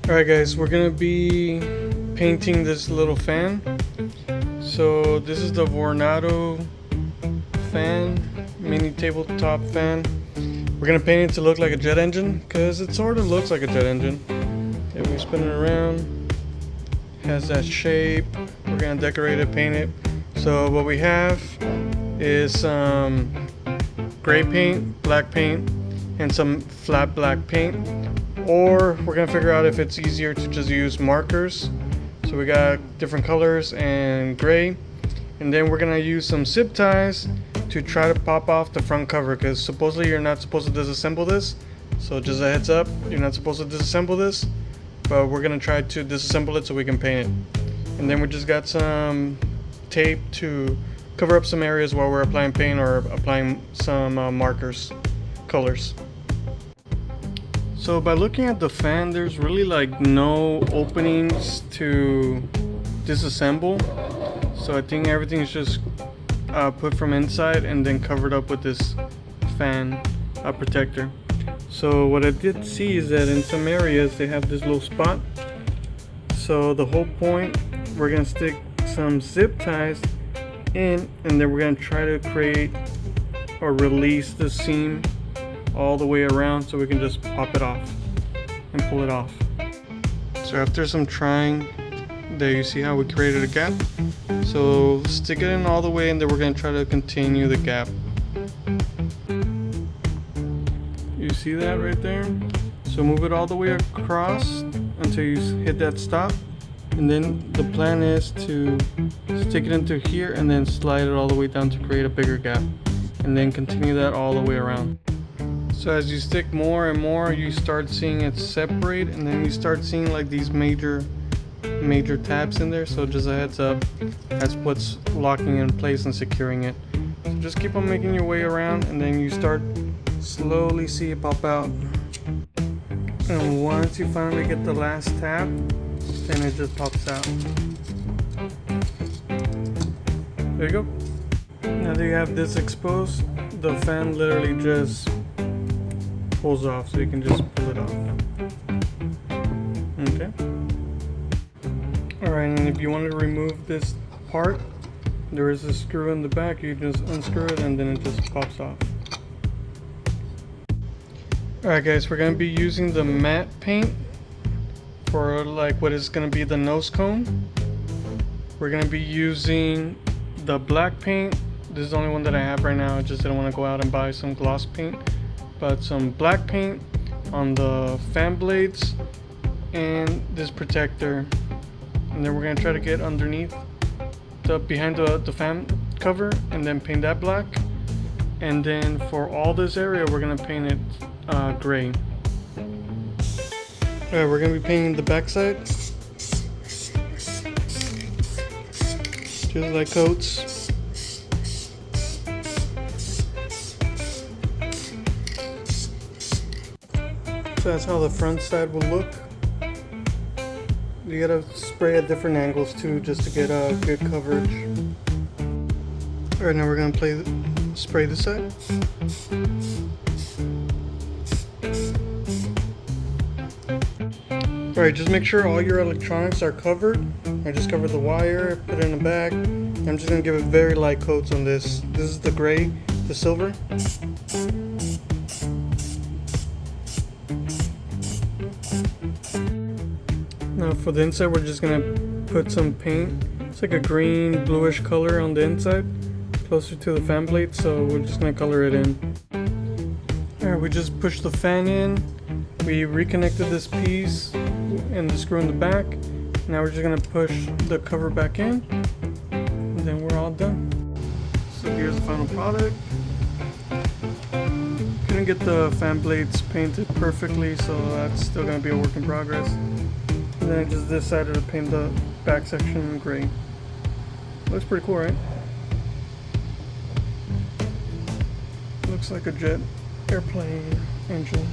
Alright guys, we're gonna be painting this little fan. So this is the Vornado fan, mini tabletop fan. We're gonna paint it to look like a jet engine, because it sort of looks like a jet engine. And we spin it around, has that shape. We're gonna decorate it, paint it. So what we have is some gray paint, black paint, and some flat black paint. Or we're gonna figure out if it's easier to just use markers. So we got different colors and gray, and then we're gonna use some zip ties to try to pop off the front cover, because supposedly you're not supposed to disassemble this. So just a heads up, you're not supposed to disassemble this, but we're gonna try to disassemble it so we can paint it. And then we just got some tape to cover up some areas while we're applying paint or applying some markers, colors. So by looking at the fan, there's really like no openings to disassemble. So I think everything is just put from inside and then covered up with this fan protector. So what I did see is that in some areas they have this little spot. So the whole point, we're gonna stick some zip ties in, and then we're gonna try to create or release the seam all the way around so we can just pop it off and pull it off. So after some trying, there you see how we created a gap. So stick it in all the way, and then we're going to try to continue the gap. You see that right there? So move it all the way across until you hit that stop, and then the plan is to stick it into here and then slide it all the way down to create a bigger gap, and then continue that all the way around. So as you stick more and more, you start seeing it separate, and then you start seeing like these major tabs in there. So just a heads up, that's what's locking in place and securing it. So just keep on making your way around, and then you start slowly see it pop out. And once you finally get the last tab, then it just pops out. There you go. Now that you have this exposed, the fan literally just pulls off, so you can just pull it off. Okay. Alright, and if you wanted to remove this part, there is a screw in the back. You just unscrew it and then it just pops off. Alright guys, we're going to be using the matte paint for like what is going to be the nose cone. We're going to be using the black paint. This is the only one that I have right now. I just didn't want to go out and buy some gloss paint. But some black paint on the fan blades and this protector, and then we're going to try to get underneath behind the fan cover and then paint that black. And then for all this area we're going to paint it gray. Alright, we're going to be painting the backside just like coats. So that's how the front side will look. You gotta spray at different angles too, just to get a good coverage. Alright, now we're gonna spray this side. Alright, just make sure all your electronics are covered. I just covered the wire, put it in the bag. I'm just gonna give it very light coats on this. This is the gray, the silver. Now for the inside, we're just gonna put some paint. It's like a green bluish color on the inside, closer to the fan blade, so we're just gonna color it in. Alright, we just pushed the fan in. We reconnected this piece and the screw in the back. Now we're just gonna push the cover back in, and then we're all done. So here's the final product. Couldn't get the fan blades painted perfectly, so that's still gonna be a work in progress. And then I just decided to paint the back section gray. Looks pretty cool, right? Looks like a jet airplane engine.